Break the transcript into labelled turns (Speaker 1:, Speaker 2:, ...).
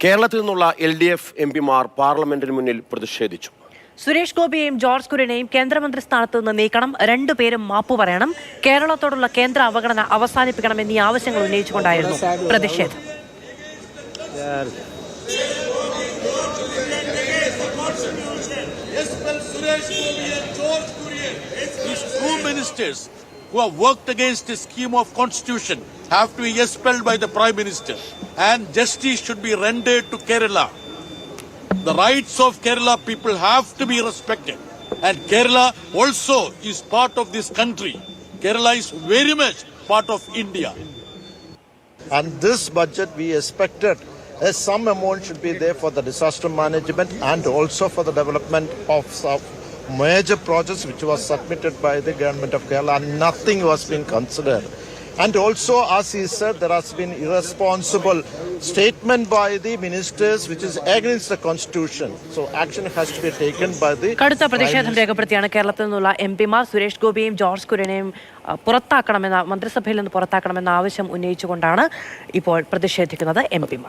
Speaker 1: കേരളത്തിൽ നിന്നുള്ള LDF എംപിമാർ പാർലമെന്റിന് മുന്നിൽ പ്രതിഷേധിച്ചു.
Speaker 2: സുരേഷ് ഗോപിയെയും ജോർജ് കുര്യനെയും കേന്ദ്രമന്ത്രി സ്ഥാനത്ത് നിന്ന് നീക്കണം, രണ്ടുപേരും മാപ്പു പറയണം, കേരളത്തോടുള്ള കേന്ദ്ര അവഗണന അവസാനിപ്പിക്കണം എന്നീ ആവശ്യങ്ങൾ ഉന്നയിച്ചുകൊണ്ടായിരുന്നു പ്രതിഷേധം.
Speaker 3: Who have worked against the scheme of constitution have to be expelled by the Prime Minister, and justice should be rendered to Kerala. The rights of Kerala people have to be respected, and Kerala also is part of this country. Kerala is very much part of India.
Speaker 4: And this budget we expected some amount should be there for the disaster management and also for the development of some major projects which was submitted by the government of Kerala, and nothing was being considered. And also, as he said, there has been irresponsible statement by the ministers which is against the constitution. So action has to be taken by the
Speaker 2: കടുത്ത പ്രതിഷേധം രേഖപ്പെടുത്തിയാണ് കേരളത്തിൽ നിന്നുള്ള എംപിമാർ Suresh ഗോപിയെയും George കുര്യനെയും മന്ത്രിസഭയിൽ നിന്ന് പുറത്താക്കണമെന്ന ആവശ്യം ഉന്നയിച്ചുകൊണ്ടാണ് ഇപ്പോൾ പ്രതിഷേധിക്കുന്നത് എംപിമാർ.